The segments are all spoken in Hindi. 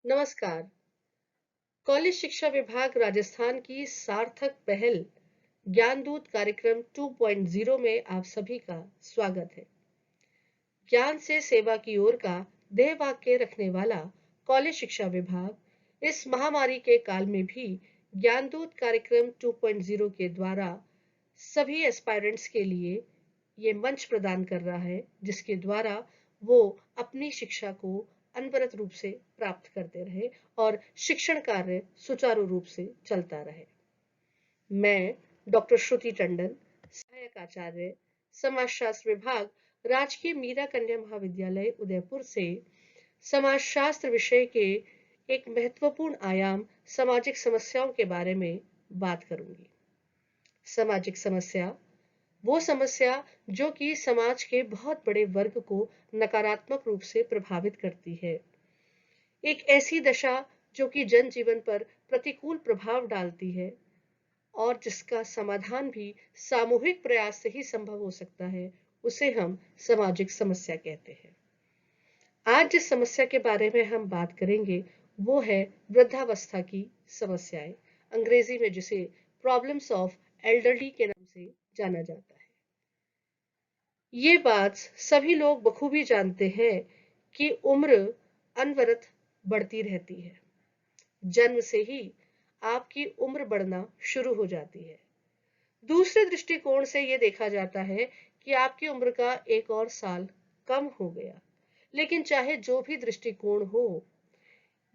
नमस्कार। कॉलेज शिक्षा विभाग राजस्थान की सार्थक पहल ज्ञानदूत कार्यक्रम 2.0 में आप सभी का स्वागत है। ज्ञान से सेवा की ओर का ध्येय वाक्य रखने वाला कॉलेज शिक्षा विभाग इस महामारी के काल में भी ज्ञानदूत कार्यक्रम 2.0 के द्वारा सभी एस्पायरेंट्स के लिए ये मंच प्रदान कर रहा है, जिसके द्वारा वो अपनी शिक्षा को अनवरत रूप से प्राप्त करते रहे और शिक्षण कार्य सुचारू रूप से चलता रहे। मैं डॉक्टर श्रुति टंडन, सहायक आचार्य, समाजशास्त्र विभाग, राजकीय मीरा कन्या महाविद्यालय उदयपुर से समाजशास्त्र विषय के एक महत्वपूर्ण आयाम सामाजिक समस्याओं के बारे में बात करूंगी। सामाजिक समस्या वो समस्या जो कि समाज के बहुत बड़े वर्ग को नकारात्मक रूप से प्रभावित करती है। एक ऐसी दशा जो कि जनजीवन पर प्रतिकूल प्रभाव डालती है और जिसका समाधान भी सामूहिक प्रयास से ही संभव हो सकता है, उसे हम सामाजिक समस्या कहते हैं। आज जिस समस्या के बारे में हम बात करेंगे वो है वृद्धावस्था की समस्याएं, अंग्रेजी में जिसे प्रॉब्लम्स ऑफ एल्डरली के नाम से जाना जाता है। ये बात सभी लोग बखूबी जानते हैं कि उम्र अनवरत बढ़ती रहती है। जन्म से ही आपकी उम्र बढ़ना शुरू हो जाती है। दूसरे दृष्टिकोण से यह देखा जाता है कि आपकी उम्र का एक और साल कम हो गया। लेकिन चाहे जो भी दृष्टिकोण हो,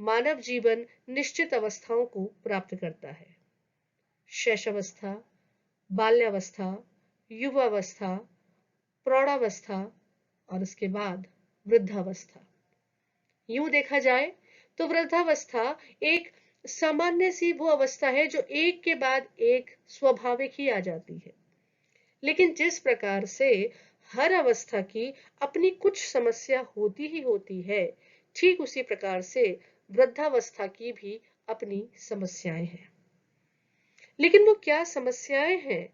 मानव जीवन निश्चित अवस्थाओं को प्राप्त करता है। शैशवावस्था, बाल्यावस्था, युवावस्था, प्रौढ़ावस्था और उसके बाद वृद्धावस्था। यूं देखा जाए तो वृद्धावस्था एक सामान्य सी वो अवस्था है जो एक के बाद एक स्वाभाविक ही आ जाती है। लेकिन जिस प्रकार से हर अवस्था की अपनी कुछ समस्या होती ही होती है, ठीक उसी प्रकार से वृद्धावस्था की भी अपनी समस्याएं हैं। लेकिन वो क्या समस्याएं हैं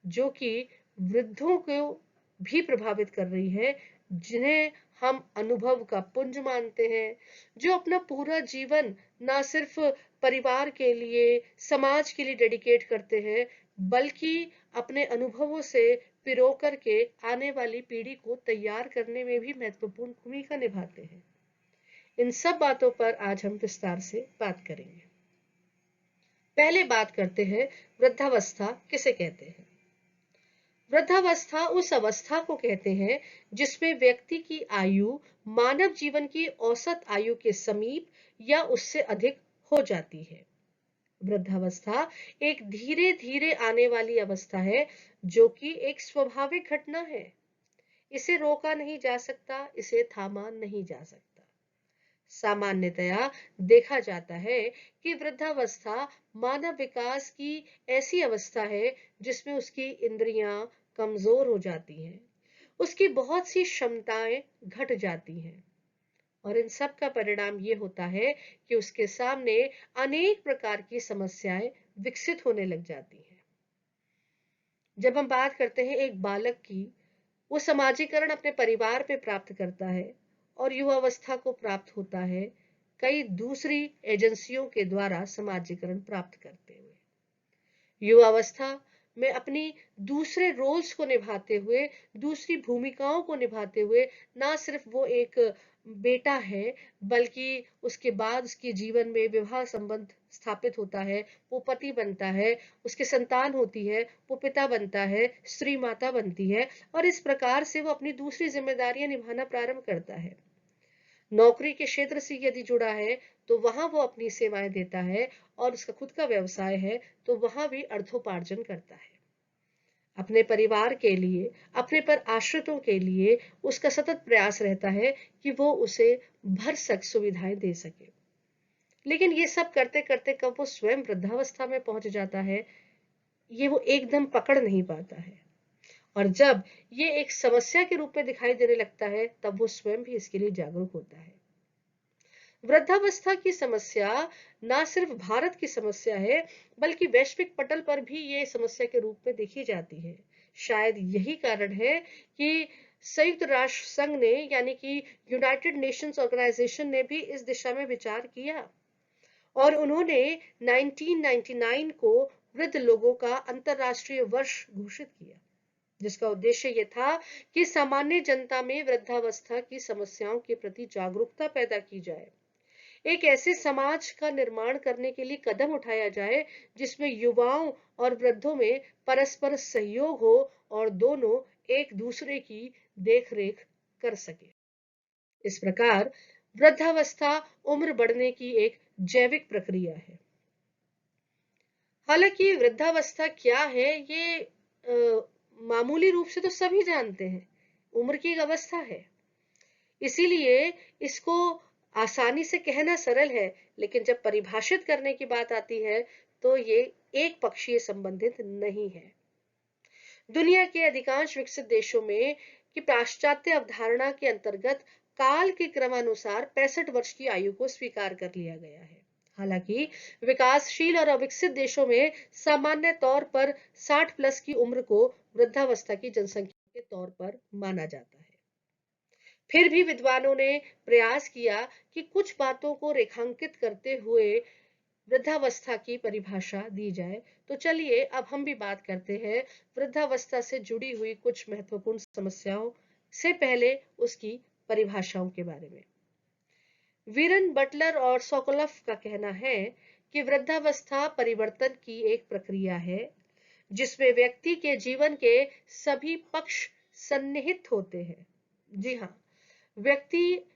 जो कि वृद्धों को भी प्रभावित कर रही है, जिन्हें हम अनुभव का पुंज मानते हैं, जो अपना पूरा जीवन ना सिर्फ परिवार के लिए, समाज के लिए डेडिकेट करते हैं, बल्कि अपने अनुभवों से पिरो करके आने वाली पीढ़ी को तैयार करने में भी महत्वपूर्ण भूमिका निभाते हैं। इन सब बातों पर आज हम विस्तार से बात करेंगे। पहले बात करते हैं वृद्धावस्था किसे कहते हैं। वृद्धावस्था उस अवस्था को कहते हैं जिसमें व्यक्ति की आयु मानव जीवन की औसत आयु के समीप या उससे अधिक हो जाती है। वृद्धावस्था एक धीरे धीरे आने वाली अवस्था है जो कि एक स्वाभाविक घटना है। इसे रोका नहीं जा सकता, इसे थामा नहीं जा सकता। सामान्यतया देखा जाता है कि वृद्धावस्था मानव विकास की ऐसी अवस्था है जिसमें उसकी इंद्रियां कमजोर हो जाती हैं, उसकी बहुत सी क्षमताएं घट जाती हैं और इन सब का परिणाम ये होता है कि उसके सामने अनेक प्रकार की समस्याएं विकसित होने लग जाती हैं। जब हम बात करते हैं एक बालक की, वो समाजीकरण अपने परिवार पे प्राप्त करता है और युवावस्था को प्राप्त होता है कई दूसरी एजेंसियों के द्वारा समाजीकरण प्राप्त करते हुए। युवावस्था में अपनी दूसरे रोल्स को निभाते हुए, दूसरी भूमिकाओं को निभाते हुए ना सिर्फ वो एक बेटा है, बल्कि उसके बाद उसके जीवन में विवाह संबंध स्थापित होता है, वो पति बनता है, उसके संतान होती है, वो पिता बनता है, स्त्री माता बनती है और इस प्रकार से वो अपनी दूसरी जिम्मेदारियां निभाना प्रारंभ करता है। नौकरी के क्षेत्र से यदि जुड़ा है तो वहां वो अपनी सेवाएं देता है और उसका खुद का व्यवसाय है तो वहां भी अर्थोपार्जन करता है। अपने परिवार के लिए, अपने पर आश्रितों के लिए उसका सतत प्रयास रहता है कि वो उसे भरसक सुविधाएं दे सके। लेकिन ये सब करते करते कब वो स्वयं वृद्धावस्था में पहुंच जाता है, ये वो एकदम पकड़ नहीं पाता है और जब ये एक समस्या के रूप में दिखाई देने लगता है तब वो स्वयं भी इसके लिए जागरूक होता है। वृद्धावस्था की समस्या ना सिर्फ भारत की समस्या है, बल्कि वैश्विक पटल पर भी ये समस्या के रूप में देखी जाती है। शायद यही कारण है कि संयुक्त राष्ट्र संघ ने यानी कि यूनाइटेड नेशंस ऑर्गेनाइजेशन ने भी इस दिशा में विचार किया और उन्होंने 1999 को वृद्ध लोगों का अंतर्राष्ट्रीय वर्ष घोषित किया, जिसका उद्देश्य यह था कि सामान्य जनता में वृद्धावस्था की समस्याओं के प्रति जागरूकता पैदा की जाए, एक ऐसे समाज का निर्माण करने के लिए कदम उठाया जाए जिसमें युवाओं और वृद्धों में परस्पर सहयोग हो और दोनों एक दूसरे की देखरेख कर सके। इस प्रकार वृद्धावस्था उम्र बढ़ने की एक जैविक प्रक्रिया है। हालांकि वृद्धावस्था क्या है ये मामूली रूप से तो सभी जानते हैं, उम्र की एक अवस्था है, इसीलिए इसको आसानी से कहना सरल है, लेकिन जब परिभाषित करने की बात आती है तो ये एक पक्षीय संबंधित नहीं है। दुनिया के अधिकांश विकसित देशों में कि पाश्चात्य अवधारणा के अंतर्गत काल के क्रमानुसार 65 वर्ष की आयु को स्वीकार कर लिया गया है। हालांकि विकासशील और अविकसित देशों में सामान्य तौर पर 60 प्लस की उम्र को वृद्धावस्था की जनसंख्या के तौर पर माना जाता है। फिर भी विद्वानों ने प्रयास किया कि कुछ बातों को रेखांकित करते हुए वृद्धावस्था की परिभाषा दी जाए। तो चलिए अब हम भी बात करते हैं वृद्धावस्था से जुड़ी हुई कुछ महत्वपूर्ण समस्याओं से पहले उसकी परिभाषाओं के बारे में। वीरन बटलर और सोकोलोव का कहना है कि वृद्धावस्था परिवर्तन की एक प्रक्रिया है जिसमें व्यक्ति के जीवन के सभी पक्ष सन्निहित होते हैं। जी हाँ, व्यक्ति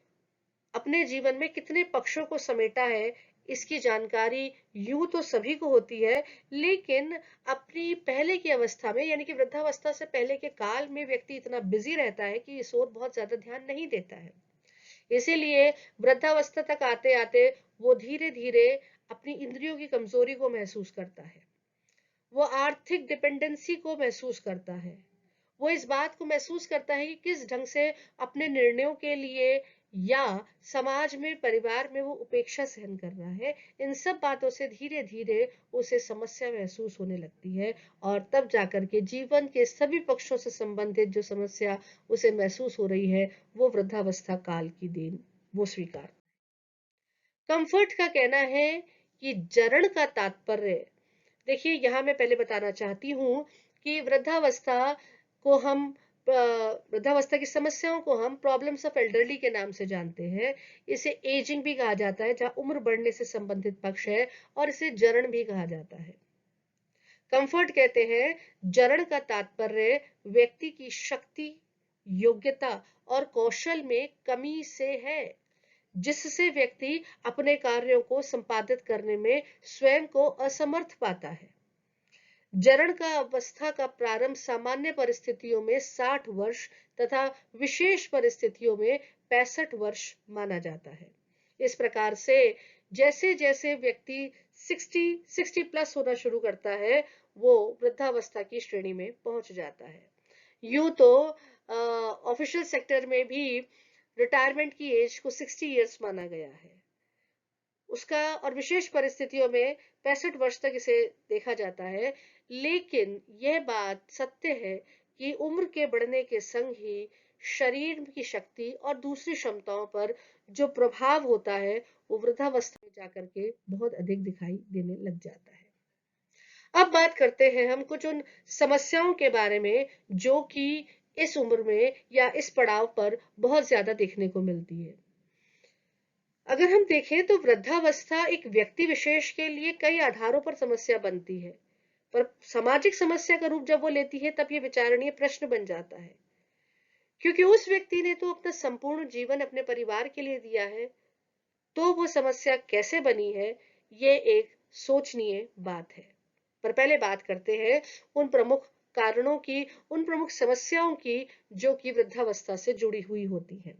अपने जीवन में कितने पक्षों को समेटा है इसकी जानकारी यूं तो सभी को होती है, लेकिन अपनी पहले की अवस्था में यानी कि वृद्धावस्था से पहले के काल में व्यक्ति इतना बिजी रहता है कि इस ओर बहुत ज्यादा ध्यान नहीं देता है। इसीलिए वृद्धावस्था तक आते आते वो धीरे धीरे अपनी इंद्रियों की कमजोरी को महसूस करता है, वो आर्थिक डिपेंडेंसी को महसूस करता है, वो इस बात को महसूस करता है कि किस ढंग से अपने निर्णयों के लिए या समाज में परिवार में वो उपेक्षा सहन कर रहा है। इन सब बातों से धीरे धीरे उसे समस्या महसूस होने लगती है और तब जाकर के जीवन के सभी पक्षों से संबंधित जो समस्या उसे महसूस हो रही है वो वृद्धावस्था काल की देन वो स्वीकार। कंफर्ट का कहना है कि जरण का तात्पर्य, देखिए यहाँ मैं पहले बताना चाहती हूँ कि वृद्धावस्था की समस्याओं को हम प्रॉब्लम्स ऑफ एल्डरली के नाम से जानते हैं। इसे एजिंग भी कहा जाता है जहाँ उम्र बढ़ने से संबंधित पक्ष है, और इसे जरण भी कहा जाता है। कंफर्ट कहते हैं जरण का तात्पर्य व्यक्ति की शक्ति, योग्यता और कौशल में कमी से है, जिससे व्यक्ति अपने कार्यों को संपादित करने में स्वयं को असमर्थ पाता है। जरण का अवस्था का प्रारंभ सामान्य परिस्थितियों में 60 वर्ष तथा विशेष परिस्थितियों में 65 वर्ष माना जाता है। इस प्रकार से जैसे जैसे व्यक्ति 60 प्लस होना शुरू करता है वो वृद्धावस्था की श्रेणी में पहुंच जाता है। यूं तो ऑफिशियल सेक्टर में भी रिटायरमेंट की एज को 60 इयर्स माना गया है उसका, और विशेष परिस्थितियों में 65 वर्ष तक इसे देखा जाता है। लेकिन यह बात सत्य है कि उम्र के बढ़ने के संग ही शरीर की शक्ति और दूसरी क्षमताओं पर जो प्रभाव होता है वो वृद्धावस्था में जाकर के बहुत अधिक दिखाई देने लग जाता है। अब बात करते हैं हम कुछ उन समस्याओं के बारे में जो कि इस उम्र में या इस पड़ाव पर बहुत ज्यादा देखने को मिलती है। अगर हम देखें तो वृद्धावस्था एक व्यक्ति विशेष के लिए कई आधारों पर समस्या बनती है, पर सामाजिक समस्या का रूप जब वो लेती है तब ये विचारणीय प्रश्न बन जाता है, क्योंकि उस व्यक्ति ने तो अपना संपूर्ण जीवन अपने परिवार के लिए दिया है, तो वो समस्या कैसे बनी है ये एक सोचनीय बात है। पर पहले बात करते हैं उन प्रमुख कारणों की, उन प्रमुख समस्याओं की जो कि वृद्धावस्था से जुड़ी हुई होती हैं।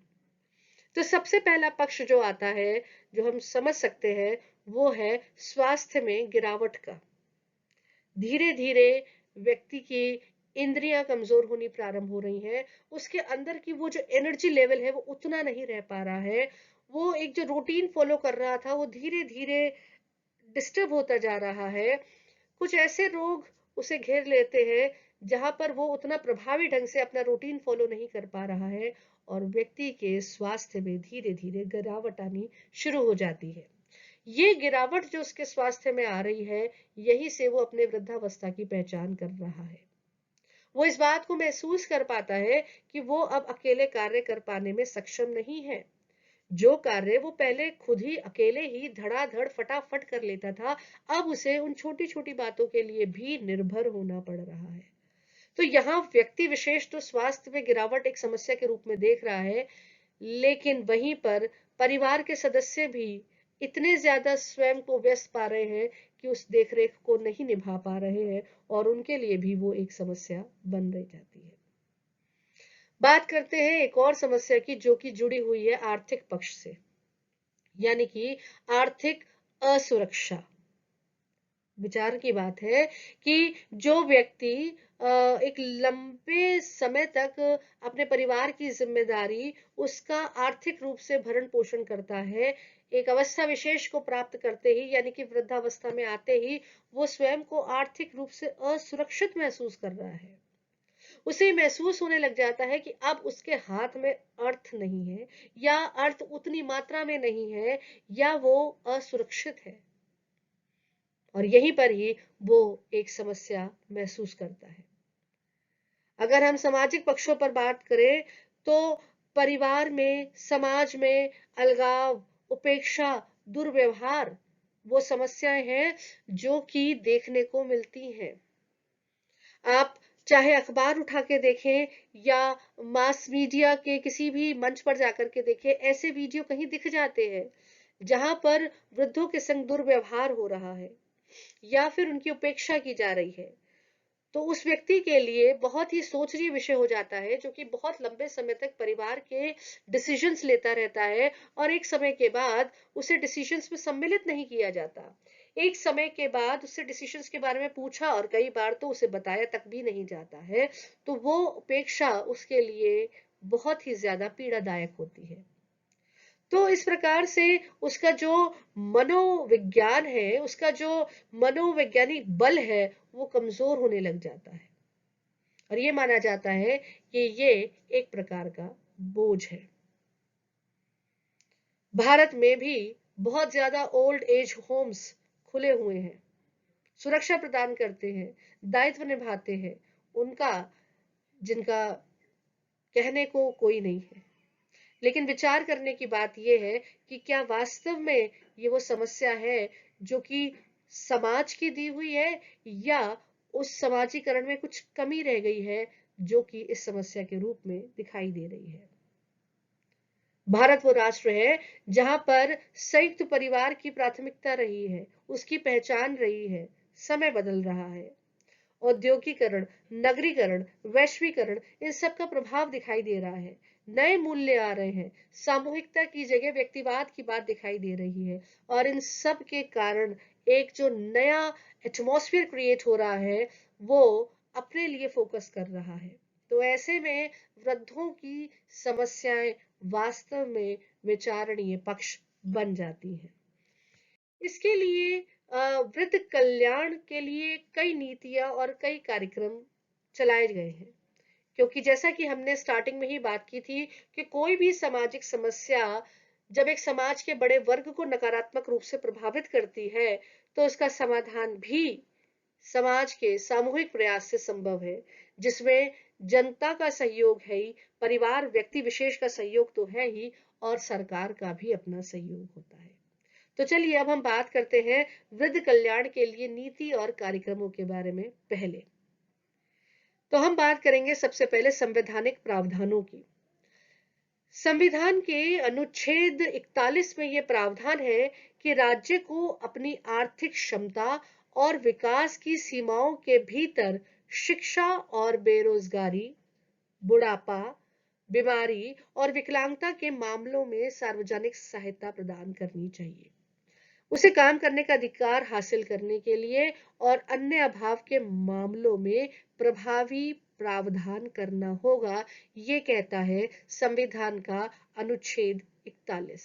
तो सबसे पहला पक्ष जो आता है जो हम समझ सकते हैं वो है स्वास्थ्य में गिरावट का। धीरे धीरे व्यक्ति की इंद्रियां कमजोर होनी प्रारंभ हो रही हैं, उसके अंदर की वो जो एनर्जी लेवल है वो उतना नहीं रह पा रहा है, वो एक जो रूटीन फॉलो कर रहा था वो धीरे धीरे डिस्टर्ब होता जा रहा है। कुछ ऐसे रोग उसे घेर लेते हैं जहां पर वो उतना प्रभावी ढंग से अपना रूटीन फॉलो नहीं कर पा रहा है और व्यक्ति के स्वास्थ्य में धीरे धीरे गिरावट आनी शुरू हो जाती है। ये गिरावट जो उसके स्वास्थ्य में आ रही है, यही से वो अपने वृद्धावस्था की पहचान कर रहा है। वो इस बात को महसूस कर पाता है कि वो अब अकेले कार्य कर पाने में सक्षम नहीं है। जो कार्य वो पहले खुद ही अकेले ही धड़ाधड़ फटाफट कर लेता था, अब उसे उन छोटी छोटी बातों के लिए भी निर्भर होना पड़ रहा है। तो यहाँ व्यक्ति विशेष तो स्वास्थ्य में गिरावट एक समस्या के रूप में देख रहा है, लेकिन वहीं पर परिवार के सदस्य भी इतने ज्यादा स्वयं को व्यस्त पा रहे हैं कि उस देखरेख को नहीं निभा पा रहे हैं और उनके लिए भी वो एक समस्या बन रही जाती है। बात करते हैं एक और समस्या की, जो कि जुड़ी हुई है आर्थिक पक्ष से, यानी कि आर्थिक असुरक्षा। विचार की बात है कि जो व्यक्ति एक लंबे समय तक अपने परिवार की जिम्मेदारी उसका आर्थिक रूप से भरण पोषण करता है, एक अवस्था विशेष को प्राप्त करते ही यानी कि वृद्धावस्था में आते ही वो स्वयं को आर्थिक रूप से असुरक्षित महसूस कर रहा है। उसे महसूस होने लग जाता है कि अब उसके हाथ में अर्थ नहीं है, या अर्थ उतनी मात्रा में नहीं है, या वो असुरक्षित है। और यहीं पर ही वो एक समस्या महसूस करता है। अगर हम सामाजिक पक्षों पर बात करें तो परिवार में, समाज में अलगाव, उपेक्षा, दुर्व्यवहार वो समस्याएं हैं जो कि देखने को मिलती हैं। आप चाहे अखबार उठा के देखें या मास मीडिया के किसी भी मंच पर जाकर के देखें, ऐसे वीडियो कहीं दिख जाते हैं जहां पर वृद्धों के संग दुर्व्यवहार हो रहा है या फिर उनकी उपेक्षा की जा रही है। तो उस व्यक्ति के लिए बहुत ही सोचनीय विषय हो जाता है, जो कि बहुत लंबे समय तक परिवार के डिसीजंस लेता रहता है और एक समय के बाद उसे डिसीजंस में सम्मिलित नहीं किया जाता। एक समय के बाद उससे डिसीजंस के बारे में पूछा और कई बार तो उसे बताया तक भी नहीं जाता है। तो वो उपेक्षा उसके लिए बहुत ही ज्यादा पीड़ादायक होती है। तो इस प्रकार से उसका जो मनोविज्ञान है, उसका जो मनोवैज्ञानिक बल है, वो कमजोर होने लग जाता है और ये माना जाता है कि ये एक प्रकार का बोझ है। भारत में भी बहुत ज्यादा ओल्ड एज होम्स खुले हुए हैं, सुरक्षा प्रदान करते हैं, दायित्व निभाते हैं उनका, जिनका कहने को कोई नहीं है। लेकिन विचार करने की बात यह है कि क्या वास्तव में ये वो समस्या है जो कि समाज की दी हुई है, या उस समाजीकरण में कुछ कमी रह गई है जो कि इस समस्या के रूप में दिखाई दे रही है। भारत वो राष्ट्र है जहां पर संयुक्त परिवार की प्राथमिकता रही है, उसकी पहचान रही है। समय बदल रहा है, औद्योगिकरण, नगरीकरण, वैश्वीकरण, इन सब का प्रभाव दिखाई दे रहा है। नए मूल्य आ रहे हैं, सामूहिकता की जगह व्यक्तिवाद की बात दिखाई दे रही है और इन सब के कारण एक जो नया एटमॉस्फेयर क्रिएट हो रहा है, वो अपने लिए फोकस कर रहा है। तो ऐसे में वृद्धों की समस्याएं वास्तव में विचारणीय पक्ष बन जाती हैं। इसके लिए वृद्ध कल्याण के लिए कई नीतियां और कई कार्यक्रम चलाए गए हैं, क्योंकि जैसा कि हमने स्टार्टिंग में ही बात की थी कि कोई भी सामाजिक समस्या जब एक समाज के बड़े वर्ग को नकारात्मक रूप से प्रभावित करती है, तो उसका समाधान भी समाज के सामूहिक प्रयास से संभव है, जिसमें जनता का सहयोग है ही, परिवार व्यक्ति विशेष का सहयोग तो है ही, और सरकार का भी अपना सहयोग होता है। तो चलिए अब हम बात करते हैं वृद्ध कल्याण के लिए नीति और कार्यक्रमों के बारे में। पहले तो हम बात करेंगे सबसे पहले संवैधानिक प्रावधानों की। संविधान के अनुच्छेद 41 में यह प्रावधान है कि राज्य को अपनी आर्थिक क्षमता और विकास की सीमाओं के भीतर शिक्षा और बेरोजगारी, बुढ़ापा, बीमारी और विकलांगता के मामलों में सार्वजनिक सहायता प्रदान करनी चाहिए। उसे काम करने का अधिकार हासिल करने के लिए और अन्य अभाव के मामलों में प्रभावी प्रावधान करना होगा, ये कहता है संविधान का अनुच्छेद 41।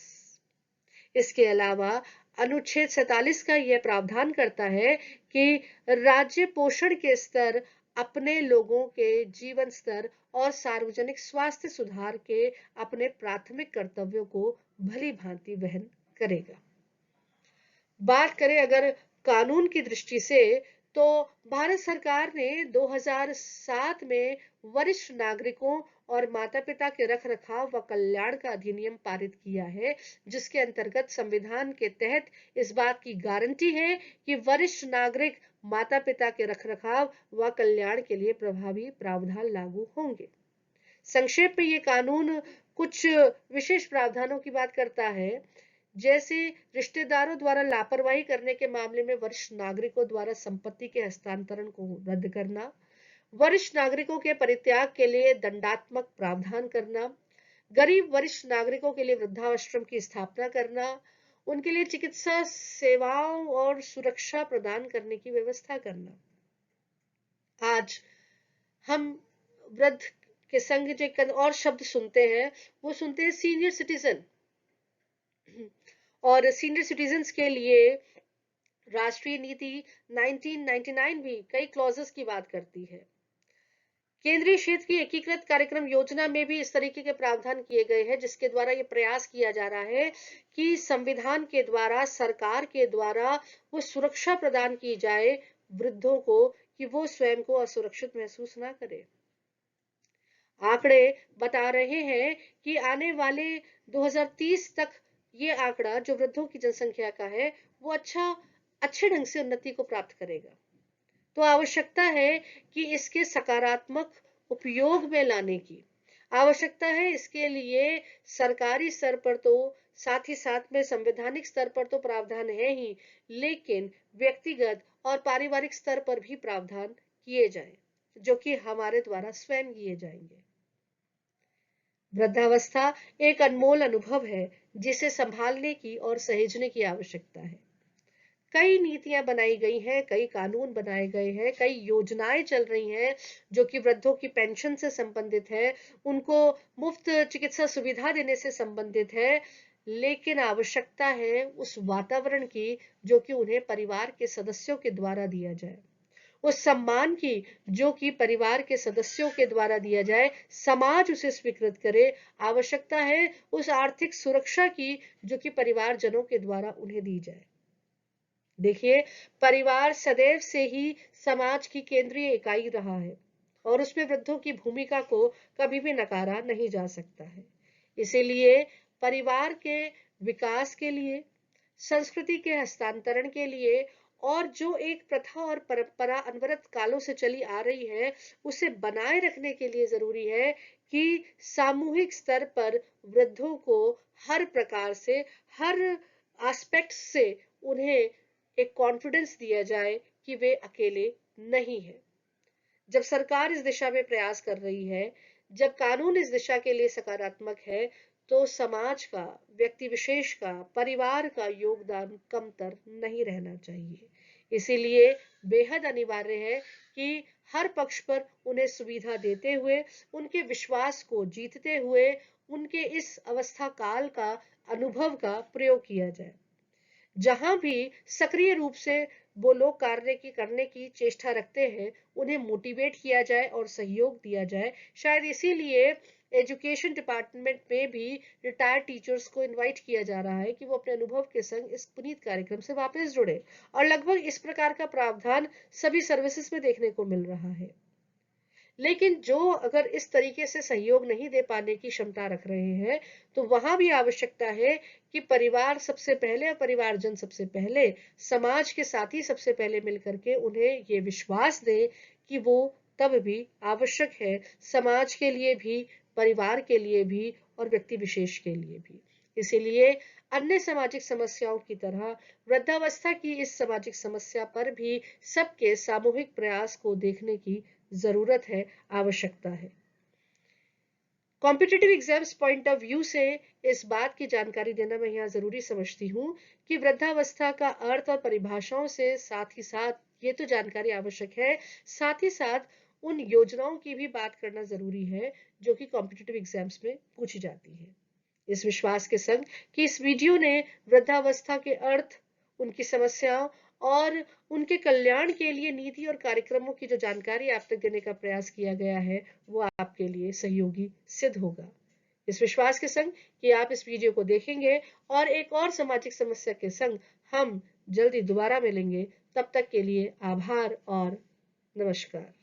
इसके अलावा अनुच्छेद 47 का यह प्रावधान करता है कि राज्य पोषण के स्तर अपने लोगों के जीवन स्तर और सार्वजनिक स्वास्थ्य सुधार के अपने प्राथमिक कर्तव्यों को भली भांति वहन करेगा। बात करें अगर कानून की दृष्टि से, तो भारत सरकार ने 2007 में वरिष्ठ नागरिकों और माता-पिता के रखरखाव व कल्याण का अधिनियम पारित किया है, जिसके अंतर्गत संविधान के तहत इस बात की गारंटी है कि वरिष्ठ नागरिक माता-पिता के रखरखाव व कल्याण के लिए प्रभावी प्रावधान लागू होंगे। संक्षेप में ये कानून कुछ विशेष प्रावधानों की बात करता है, जैसे रिश्तेदारों द्वारा लापरवाही करने के मामले में वरिष्ठ नागरिकों द्वारा संपत्ति के हस्तांतरण को रद्द करना, वरिष्ठ नागरिकों के परित्याग के लिए दंडात्मक प्रावधान करना, गरीब वरिष्ठ नागरिकों के लिए वृद्धाश्रम की स्थापना करना, उनके लिए चिकित्सा सेवाओं और सुरक्षा प्रदान करने की व्यवस्था करना। आज हम वृद्ध के संग जो एक और शब्द सुनते हैं, वो सुनते हैं सीनियर सिटीजन। और सीनियर सिटीजन्स के लिए राष्ट्रीय नीति 1999 भी कई क्लॉजेस की बात करती है। केंद्रीय क्षेत्र की एकीकृत कार्यक्रम योजना में भी इस तरीके के प्रावधान किए गए हैं, जिसके द्वारा ये प्रयास किया जा रहा है कि संविधान के द्वारा, सरकार के द्वारा वो सुरक्षा प्रदान की जाए वृद्धों को, कि वो स्वयं को असुरक्षित महसूस ना करें। आंकड़े बता रहे हैं कि आने वाले 2030 तक ये आंकड़ा जो वृद्धों की जनसंख्या का है, वो अच्छे ढंग से उन्नति को प्राप्त करेगा। तो आवश्यकता है कि इसके सकारात्मक उपयोग में लाने की आवश्यकता है। इसके लिए सरकारी स्तर पर तो, साथ ही साथ में संवैधानिक स्तर पर तो प्रावधान है ही, लेकिन व्यक्तिगत और पारिवारिक स्तर पर भी प्रावधान किए जाएं, जो कि हमारे द्वारा स्वयं किए जाएंगे। वृद्धावस्था एक अनमोल अनुभव है, जिसे संभालने की और सहेजने की आवश्यकता है। कई नीतियां बनाई गई हैं, कई कानून बनाए गए हैं, कई योजनाएं चल रही हैं जो कि वृद्धों की पेंशन से संबंधित है, उनको मुफ्त चिकित्सा सुविधा देने से संबंधित है, लेकिन आवश्यकता है उस वातावरण की जो कि उन्हें परिवार के सदस्यों के द्वारा दिया जाए, उस सम्मान की जो कि परिवार के सदस्यों के द्वारा दिया जाए, समाज उसे स्वीकृत करे। आवश्यकता है उस आर्थिक सुरक्षा की जो कि परिवारजनों के द्वारा उन्हें दी जाए। देखिए, परिवार सदैव से ही समाज की केंद्रीय इकाई रहा है और उसमें वृद्धों की भूमिका को कभी भी नकारा नहीं जा सकता है। इसीलिए परिवार के विकास के लिए, संस्कृति के हस्तांतरण के लिए और जो एक प्रथा और परंपरा अनवरत कालों से चली आ रही है, उसे बनाए रखने के लिए जरूरी है कि सामूहिक स्तर पर वृद्धों को हर प्रकार से, हर एस्पेक्ट से उन्हें एक कॉन्फिडेंस दिया जाए कि वे अकेले नहीं हैं। जब सरकार इस दिशा में प्रयास कर रही है, जब कानून इस दिशा के लिए सकारात्मक है, तो समाज का, व्यक्ति विशेष का, परिवार का योगदान कमतर नहीं रहना चाहिए। इसीलिए बेहद अनिवार्य है कि हर पक्ष पर उन्हें सुविधा देते हुए, उनके विश्वास को जीतते हुए, उनके इस अवस्था काल का अनुभव का प्रयोग किया जाए। जहां भी सक्रिय रूप से वो लोग करने की चेष्टा रखते हैं, उन्हें मोटिवेट किया जाए और सहयोग दिया जाए। शायद इसीलिए एजुकेशन डिपार्टमेंट में भी रिटायर्ड टीचर्स को इनवाइट किया जा रहा है कि वो अपने अनुभव के संग इस पुनीत कार्यक्रम से वापस जुड़े, और लगभग इस प्रकार का प्रावधान सभी सर्विसेज में देखने को मिल रहा है। लेकिन जो अगर इस तरीके से सहयोग नहीं दे पाने की क्षमता रख रहे हैं, तो वहां भी आवश्यकता है कि परिवार सबसे पहले और परिवारजन सबसे पहले समाज के साथी सबसे पहले मिलकर के उन्हें ये विश्वास दे कि वो तब भी आवश्यक है, समाज के लिए भी, परिवार के लिए भी और व्यक्ति विशेष के लिए भी। इसीलिए अन्य सामाजिक समस्याओं की तरह वृद्धावस्था की इस सामाजिक समस्या पर भी सबके सामूहिक प्रयास को देखने की जरूरत है, आवश्यकता है। Competitive exams point of view से इस बात की जानकारी देना मैं यहाँ जरूरी समझती हूँ कि वृद्धावस्था का अर्थ और परिभाषाओं से साथ ही साथ ये तो जानकारी आवश्यक है, साथ ही साथ उन योजनाओं की भी बात करना जरूरी है जो कि कॉम्पिटिटिव एग्जाम्स में पूछी जाती है। इस विश्वास के संग कि इस वीडियो ने वृद्धावस्था के अर्थ, उनकी समस्याओं और उनके कल्याण के लिए नीति और कार्यक्रमों की जो जानकारी आप तक देने का प्रयास किया गया है वो आपके लिए सहयोगी सिद्ध होगा। इस विश्वास के संग कि आप इस वीडियो को देखेंगे और एक और सामाजिक समस्या के संग हम जल्दी दोबारा मिलेंगे, तब तक के लिए आभार और नमस्कार।